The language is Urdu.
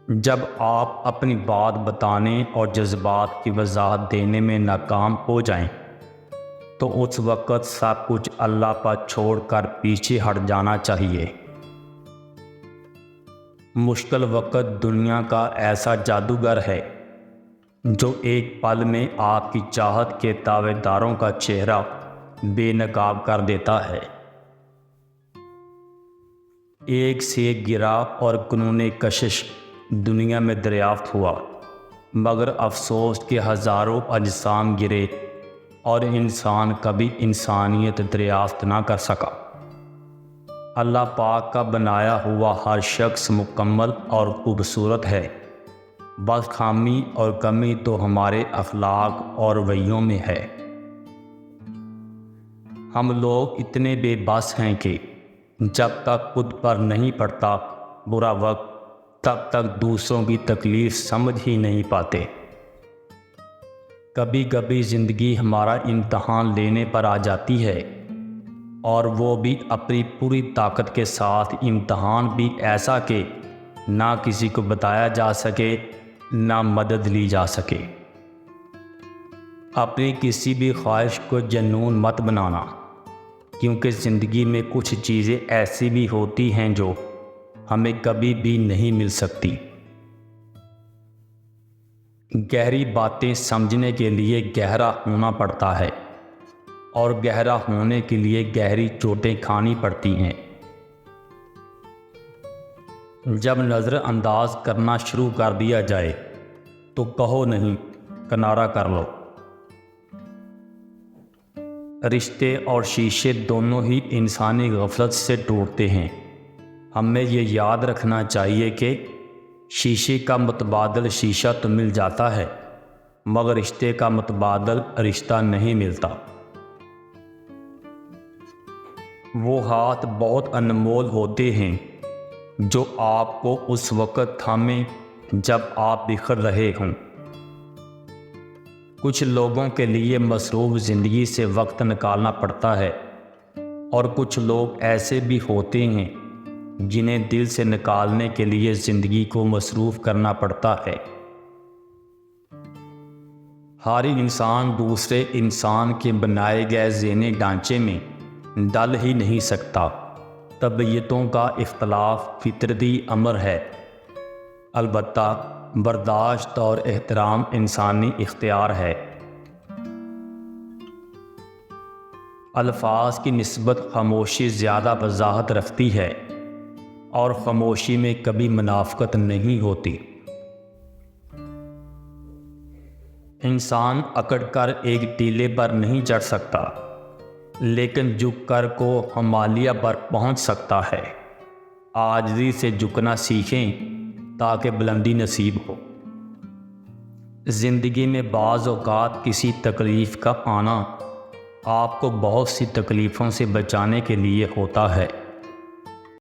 جب آپ اپنی بات بتانے اور جذبات کی وضاحت دینے میں ناکام ہو جائیں تو اس وقت سب کچھ اللہ پر چھوڑ کر پیچھے ہٹ جانا چاہیے۔ مشکل وقت دنیا کا ایسا جادوگر ہے جو ایک پل میں آپ کی چاہت کے دعوے داروں کا چہرہ بے نقاب کر دیتا ہے۔ ایک سے گرا اور قانون کشش دنیا میں دریافت ہوا، مگر افسوس کہ ہزاروں اجسام گرے اور انسان کبھی انسانیت دریافت نہ کر سکا۔ اللہ پاک کا بنایا ہوا ہر شخص مکمل اور خوبصورت ہے، بس خامی اور کمی تو ہمارے اخلاق اور رویوں میں ہے۔ ہم لوگ اتنے بے بس ہیں کہ جب تک خود پر نہیں پڑتا برا وقت تب تک دوسروں کی تکلیف سمجھ ہی نہیں پاتے۔ کبھی کبھی زندگی ہمارا امتحان لینے پر آ جاتی ہے، اور وہ بھی اپنی پوری طاقت کے ساتھ۔ امتحان بھی ایسا کہ نہ کسی کو بتایا جا سکے نہ مدد لی جا سکے۔ اپنی کسی بھی خواہش کو جنون مت بنانا، کیونکہ زندگی میں کچھ چیزیں ایسی بھی ہوتی ہیں جو ہمیں کبھی بھی نہیں مل سکتی۔ گہری باتیں سمجھنے کے لیے گہرا ہونا پڑتا ہے، اور گہرا ہونے کے لیے گہری چوٹیں کھانی پڑتی ہیں۔ جب نظر انداز کرنا شروع کر دیا جائے تو کہو نہیں، کنارہ کر لو۔ رشتے اور شیشے دونوں ہی انسانی غفلت سے ٹوٹتے ہیں۔ ہمیں یہ یاد رکھنا چاہیے کہ شیشے کا متبادل شیشہ تو مل جاتا ہے، مگر رشتے کا متبادل رشتہ نہیں ملتا۔ وہ ہاتھ بہت انمول ہوتے ہیں جو آپ کو اس وقت تھامیں جب آپ بکھر رہے ہوں۔ کچھ لوگوں کے لیے مصروف زندگی سے وقت نکالنا پڑتا ہے، اور کچھ لوگ ایسے بھی ہوتے ہیں جنہیں دل سے نکالنے کے لیے زندگی کو مصروف کرنا پڑتا ہے۔ ہر انسان دوسرے انسان کے بنائے گئے ذہنی ڈھانچے میں ڈل ہی نہیں سکتا۔ طبیعتوں کا اختلاف فطرتی امر ہے، البتہ برداشت اور احترام انسانی اختیار ہے۔ الفاظ کی نسبت خاموشی زیادہ وضاحت رکھتی ہے، اور خاموشی میں کبھی منافقت نہیں ہوتی۔ انسان اکڑ کر ایک ٹیلے پر نہیں چڑھ سکتا، لیکن جھک کر کو ہمالیہ پر پہنچ سکتا ہے۔ عاجزی سے جھکنا سیکھیں تاکہ بلندی نصیب ہو۔ زندگی میں بعض اوقات کسی تکلیف کا آنا آپ کو بہت سی تکلیفوں سے بچانے کے لیے ہوتا ہے۔